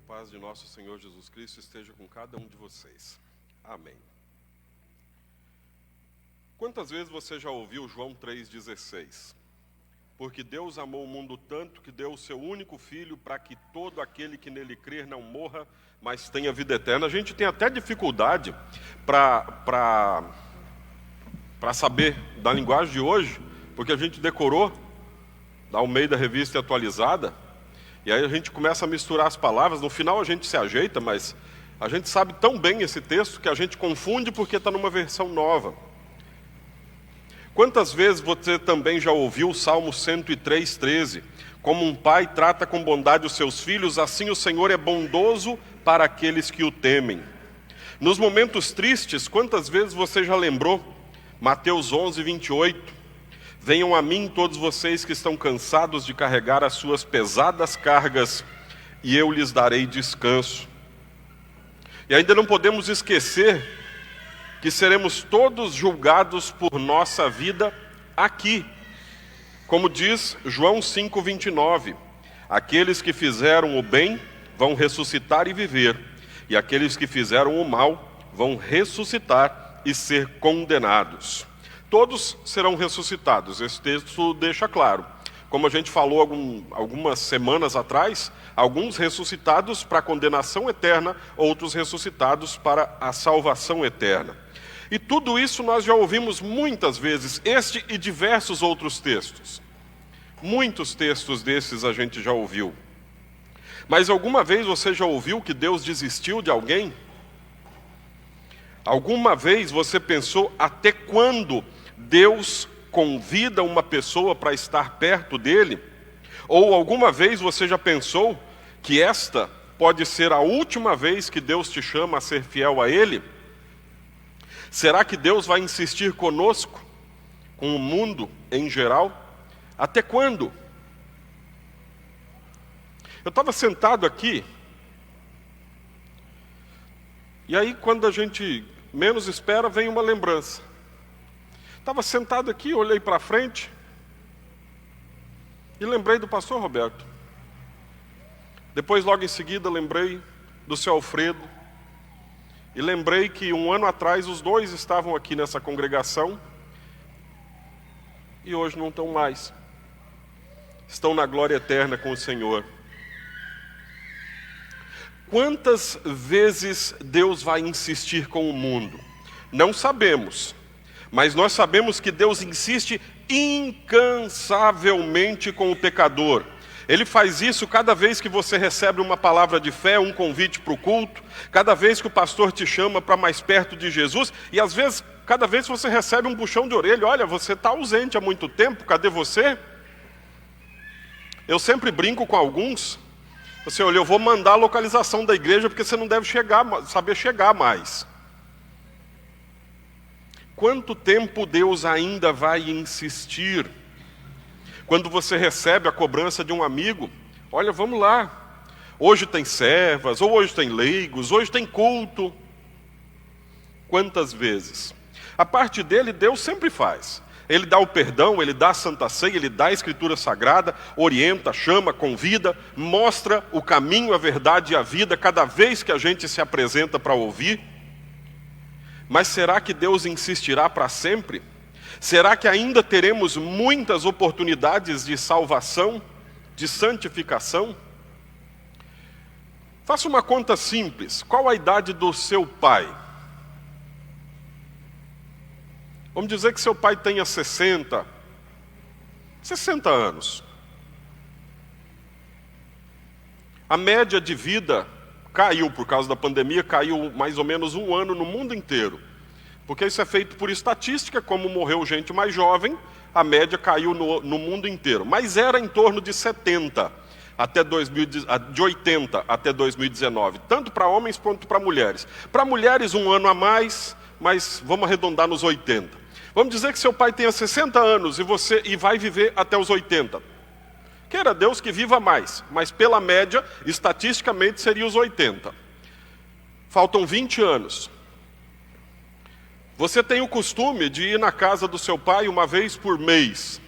paz de nosso Senhor Jesus Cristo esteja com cada um de vocês. Amém. Quantas vezes você já ouviu João 3,16? Porque Deus amou o mundo tanto que deu o seu único filho para que todo aquele que nele crer não morra, mas tenha vida eterna. A gente tem até dificuldade para saber da linguagem de hoje, porque a gente decorou da Almeida Revista Atualizada, e aí a gente começa a misturar as palavras. No final a gente se ajeita, mas a gente sabe tão bem esse texto que a gente confunde porque está numa versão nova. Quantas vezes você também já ouviu o Salmo 103:13? Como um pai trata com bondade os seus filhos, assim o Senhor é bondoso para aqueles que o temem. Nos momentos tristes, quantas vezes você já lembrou? Mateus 11:28. Venham a mim todos vocês que estão cansados de carregar as suas pesadas cargas, e eu lhes darei descanso. E ainda não podemos esquecer que seremos todos julgados por nossa vida aqui. Como diz João 5:29, aqueles que fizeram o bem vão ressuscitar e viver, e aqueles que fizeram o mal vão ressuscitar e ser condenados. Todos serão ressuscitados, esse texto deixa claro. Como a gente falou algumas semanas atrás, alguns ressuscitados para a condenação eterna, outros ressuscitados para a salvação eterna. E tudo isso nós já ouvimos muitas vezes, este e diversos outros textos. Muitos textos desses a gente já ouviu. Mas alguma vez você já ouviu que Deus desistiu de alguém? Alguma vez você pensou até quando Deus convida uma pessoa para estar perto dele? Ou alguma vez você já pensou que esta pode ser a última vez que Deus te chama a ser fiel a ele? Será que Deus vai insistir conosco, com o mundo em geral? Até quando? Eu estava sentado aqui, e aí quando a gente menos espera, vem uma lembrança. Estava sentado aqui, olhei para frente, e lembrei do pastor Roberto. Depois, logo em seguida, lembrei do seu Alfredo, e lembrei que um ano atrás os dois estavam aqui nessa congregação, e hoje não estão mais. Estão na glória eterna com o Senhor. Quantas vezes Deus vai insistir com o mundo? Não sabemos, mas nós sabemos que Deus insiste incansavelmente com o pecador. Ele faz isso cada vez que você recebe uma palavra de fé, um convite para o culto, cada vez que o pastor te chama para mais perto de Jesus, e às vezes, cada vez que você recebe um puxão de orelha: olha, você está ausente há muito tempo, cadê você? Eu sempre brinco com alguns, você olha, eu vou mandar a localização da igreja porque você não deve saber chegar mais. Quanto tempo Deus ainda vai insistir? Quando você recebe a cobrança de um amigo: olha, vamos lá, hoje tem servas, ou hoje tem leigos, hoje tem culto. Quantas vezes? A parte dele, Deus sempre faz. Ele dá o perdão, ele dá a Santa Ceia, ele dá a Escritura Sagrada, orienta, chama, convida, mostra o caminho, a verdade e a vida cada vez que a gente se apresenta para ouvir. Mas será que Deus insistirá para sempre? Será que ainda teremos muitas oportunidades de salvação, de santificação? Faça uma conta simples. Qual a idade do seu pai? Vamos dizer que seu pai tenha 60 anos. A média de vida caiu por causa da pandemia, caiu mais ou menos 1 ano no mundo inteiro. Porque isso é feito por estatística, como morreu gente mais jovem, a média caiu no mundo inteiro. Mas era em torno de 70, de 80 até 2019, tanto para homens quanto para mulheres. Para mulheres 1 ano a mais, mas vamos arredondar nos 80. Vamos dizer que seu pai tenha 60 anos e vai viver até os 80. Queira Deus que viva mais, mas pela média, estatisticamente, seria os 80. Faltam 20 anos. Você tem o costume de ir na casa do seu pai uma vez por mês.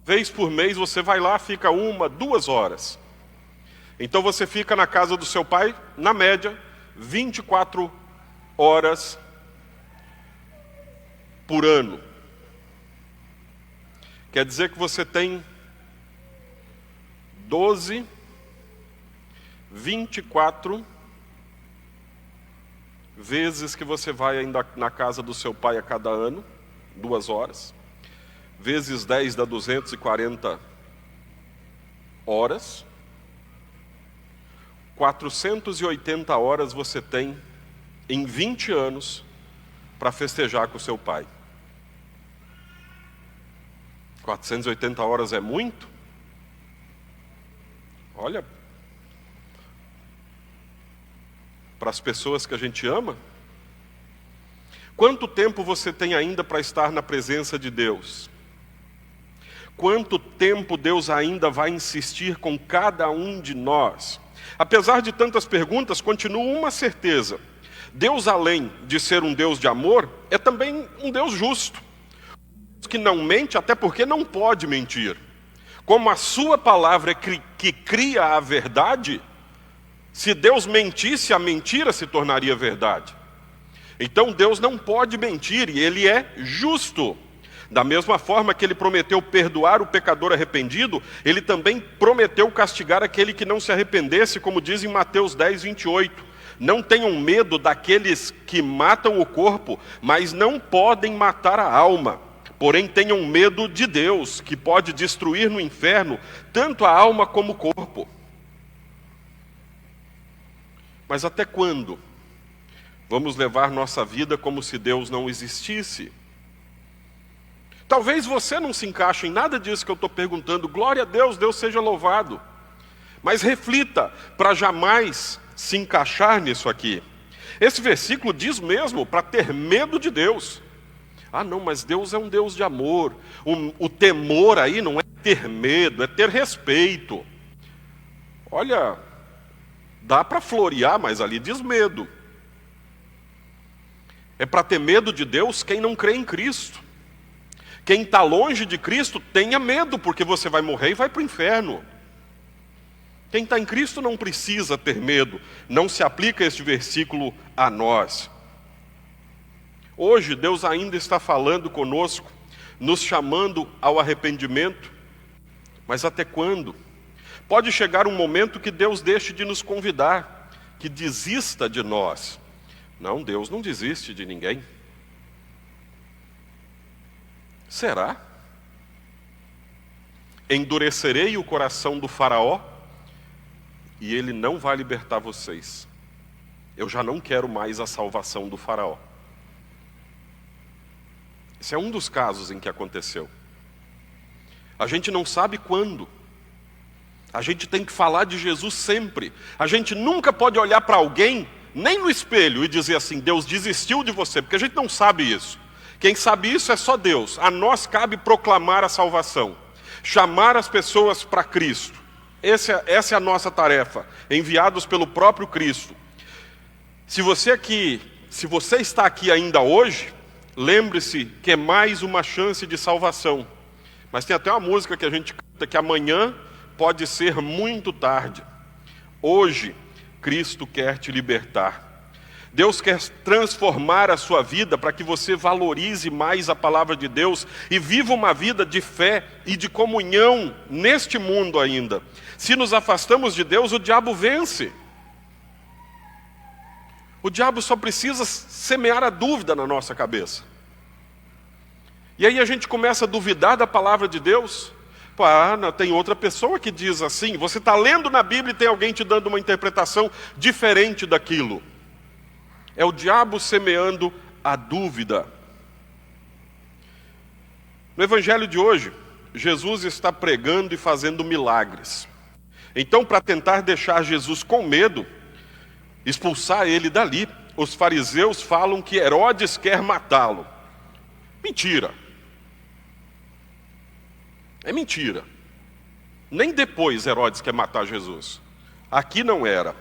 Vez por mês você vai lá, fica 1, 2 horas. Então você fica na casa do seu pai, na média, 24 horas por ano. Quer dizer que você tem 24 vezes que você vai ainda na casa do seu pai a cada ano, 2 horas, vezes 10 dá 240 horas, 480 horas você tem em 20 anos para festejar com o seu pai. 480 horas é muito? Olha, para as pessoas que a gente ama. Quanto tempo você tem ainda para estar na presença de Deus? Quanto tempo Deus ainda vai insistir com cada um de nós? Apesar de tantas perguntas, continua uma certeza. Deus, além de ser um Deus de amor, é também um Deus justo. Que não mente, até porque não pode mentir. Como a sua palavra é que cria a verdade, se Deus mentisse, a mentira se tornaria verdade. Então Deus não pode mentir e Ele é justo. Da mesma forma que Ele prometeu perdoar o pecador arrependido, Ele também prometeu castigar aquele que não se arrependesse, como diz em Mateus 10, 28. Não tenham medo daqueles que matam o corpo, mas não podem matar a alma. Porém tenham medo de Deus, que pode destruir no inferno tanto a alma como o corpo. Mas até quando vamos levar nossa vida como se Deus não existisse? Talvez você não se encaixe em nada disso que eu estou perguntando. Glória a Deus, Deus seja louvado. Mas reflita para jamais se encaixar nisso aqui. Esse versículo diz mesmo para ter medo de Deus. Ah não, mas Deus é um Deus de amor. O temor aí não é ter medo, é ter respeito. Olha, dá para florear, mas ali diz medo. É para ter medo de Deus quem não crê em Cristo. Quem está longe de Cristo, tenha medo, porque você vai morrer e vai para o inferno. Quem está em Cristo não precisa ter medo. Não se aplica este versículo a nós. Hoje, Deus ainda está falando conosco, nos chamando ao arrependimento. Mas até quando? Pode chegar um momento que Deus deixe de nos convidar, que desista de nós. Não, Deus não desiste de ninguém. Será? Endurecerei o coração do faraó e ele não vai libertar vocês. Eu já não quero mais a salvação do faraó. Esse é um dos casos em que aconteceu. A gente não sabe quando. A gente tem que falar de Jesus sempre. A gente nunca pode olhar para alguém, nem no espelho, e dizer assim, Deus desistiu de você, porque a gente não sabe isso. Quem sabe isso é só Deus. A nós cabe proclamar a salvação, chamar as pessoas para Cristo. Essa é a nossa tarefa, enviados pelo próprio Cristo. Se você está aqui ainda hoje, lembre-se que é mais uma chance de salvação. Mas tem até uma música que a gente canta que amanhã pode ser muito tarde. Hoje, Cristo quer te libertar. Deus quer transformar a sua vida para que você valorize mais a palavra de Deus e viva uma vida de fé e de comunhão neste mundo ainda. Se nos afastamos de Deus, o diabo vence. O diabo só precisa semear a dúvida na nossa cabeça. E aí a gente começa a duvidar da palavra de Deus. Tem outra pessoa que diz assim, você está lendo na Bíblia e tem alguém te dando uma interpretação diferente daquilo. É o diabo semeando a dúvida. No evangelho de hoje, Jesus está pregando e fazendo milagres. Então, para tentar deixar Jesus com medo, expulsar ele dali, os fariseus falam que Herodes quer matá-lo. Mentira. É mentira. Nem depois Herodes quer matar Jesus. Aqui não era.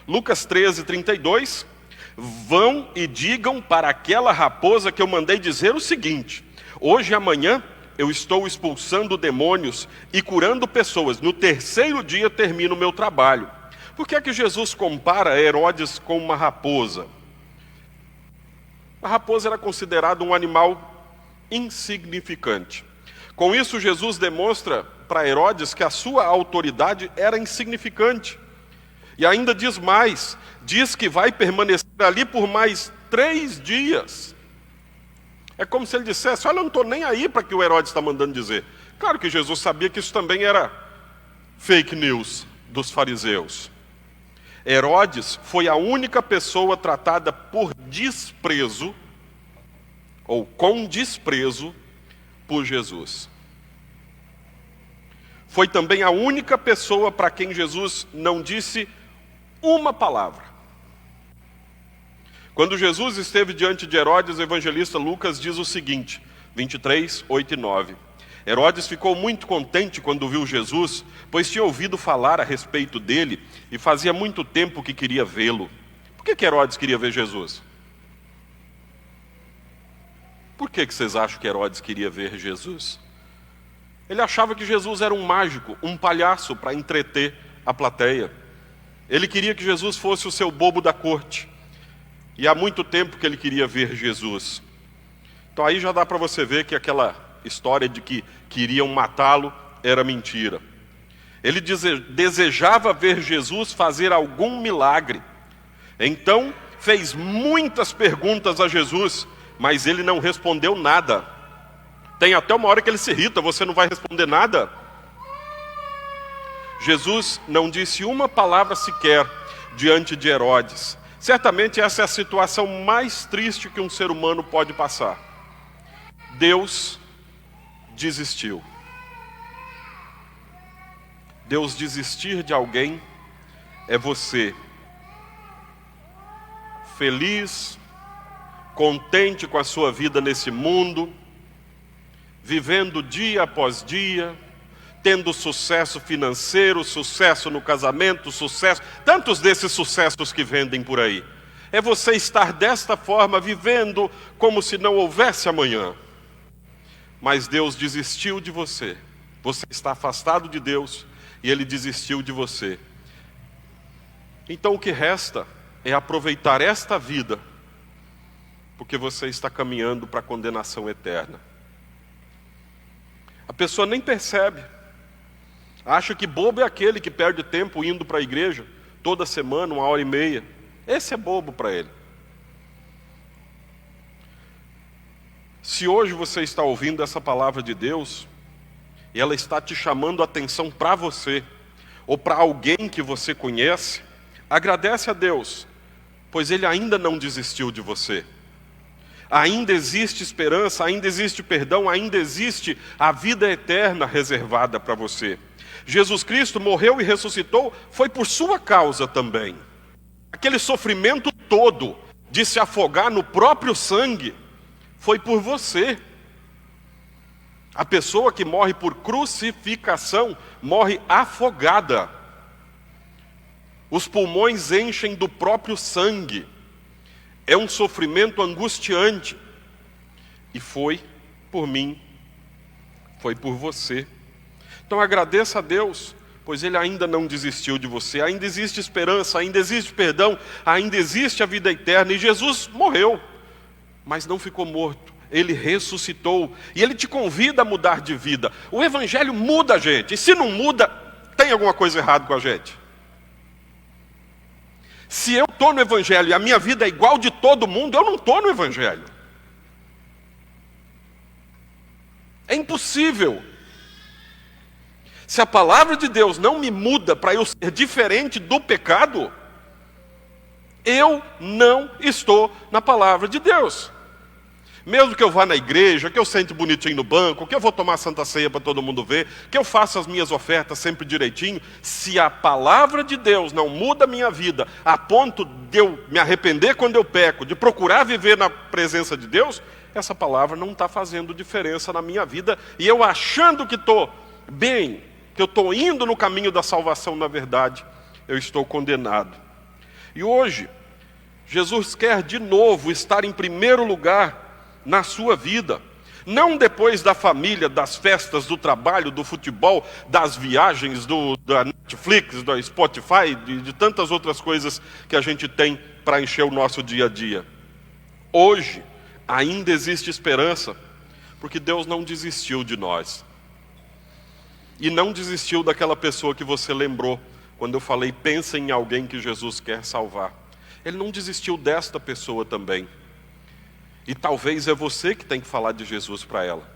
Lucas 13, 32... Vão e digam para aquela raposa que eu mandei dizer o seguinte: hoje e amanhã eu estou expulsando demônios e curando pessoas. No terceiro dia termino o meu trabalho. Por que é que Jesus compara Herodes com uma raposa? A raposa era considerada um animal insignificante. Com isso, Jesus demonstra para Herodes que a sua autoridade era insignificante. E ainda diz mais, diz que vai permanecer ali por mais 3 dias. É como se ele dissesse, olha, eu não estou nem aí para o que o Herodes está mandando dizer. Claro que Jesus sabia que isso também era fake news dos fariseus. Herodes foi a única pessoa tratada por desprezo, ou com desprezo, por Jesus. Foi também a única pessoa para quem Jesus não disse uma palavra. Quando Jesus esteve diante de Herodes, o evangelista Lucas diz o seguinte, 23, 8 e 9. Herodes ficou muito contente quando viu Jesus, pois tinha ouvido falar a respeito dele e fazia muito tempo que queria vê-lo. Por que Herodes queria ver Jesus? Por que vocês acham que Herodes queria ver Jesus? Ele achava que Jesus era um mágico, um palhaço para entreter a plateia. Ele queria que Jesus fosse o seu bobo da corte. E há muito tempo que ele queria ver Jesus. Então aí já dá para você ver que aquela história de que queriam matá-lo era mentira. Ele desejava ver Jesus fazer algum milagre. Então fez muitas perguntas a Jesus, mas ele não respondeu nada. Tem até uma hora que ele se irrita, você não vai responder nada? Jesus não disse uma palavra sequer diante de Herodes. Certamente essa é a situação mais triste que um ser humano pode passar. Deus desistiu. Deus desistir de alguém é você feliz, contente com a sua vida nesse mundo, vivendo dia após dia, tendo sucesso financeiro, sucesso no casamento, sucesso, tantos desses sucessos que vendem por aí. É você estar desta forma, vivendo como se não houvesse amanhã. Mas Deus desistiu de você. Você está afastado de Deus e Ele desistiu de você. Então o que resta é aproveitar esta vida, porque você está caminhando para a condenação eterna. A pessoa nem percebe. Acha que bobo é aquele que perde tempo indo para a igreja toda semana, 1h30. Esse é bobo para ele. Se hoje você está ouvindo essa palavra de Deus, e ela está te chamando a atenção para você, ou para alguém que você conhece, agradece a Deus, pois Ele ainda não desistiu de você. Ainda existe esperança, ainda existe perdão, ainda existe a vida eterna reservada para você. Jesus Cristo morreu e ressuscitou, foi por sua causa também. Aquele sofrimento todo de se afogar no próprio sangue, foi por você. A pessoa que morre por crucificação, morre afogada. Os pulmões enchem do próprio sangue. É um sofrimento angustiante. E foi por mim, foi por você. Então agradeça a Deus, pois Ele ainda não desistiu de você. Ainda existe esperança, ainda existe perdão, ainda existe a vida eterna. E Jesus morreu, mas não ficou morto. Ele ressuscitou. E Ele te convida a mudar de vida. O Evangelho muda a gente. E se não muda, tem alguma coisa errada com a gente. Se eu estou no Evangelho e a minha vida é igual de todo mundo, eu não estou no Evangelho. É impossível. Se a palavra de Deus não me muda para eu ser diferente do pecado, eu não estou na palavra de Deus. Mesmo que eu vá na igreja, que eu sente bonitinho no banco, que eu vou tomar Santa Ceia para todo mundo ver, que eu faça as minhas ofertas sempre direitinho, se a palavra de Deus não muda a minha vida, a ponto de eu me arrepender quando eu peco, de procurar viver na presença de Deus, essa palavra não está fazendo diferença na minha vida, e eu achando que estou bem, que eu estou indo no caminho da salvação, na verdade, eu estou condenado. E hoje, Jesus quer de novo estar em primeiro lugar na sua vida. Não depois da família, das festas, do trabalho, do futebol, das viagens, da Netflix, do Spotify, de tantas outras coisas que a gente tem para encher o nosso dia a dia. Hoje ainda existe esperança, porque Deus não desistiu de nós. E não desistiu daquela pessoa que você lembrou, quando eu falei, pensa em alguém que Jesus quer salvar. Ele não desistiu desta pessoa também. E talvez é você que tem que falar de Jesus para ela.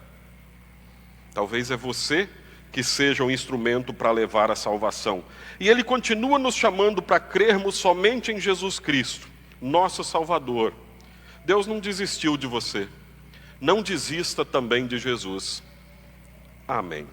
Talvez é você que seja um instrumento para levar a salvação. E Ele continua nos chamando para crermos somente em Jesus Cristo, nosso Salvador. Deus não desistiu de você. Não desista também de Jesus. Amém.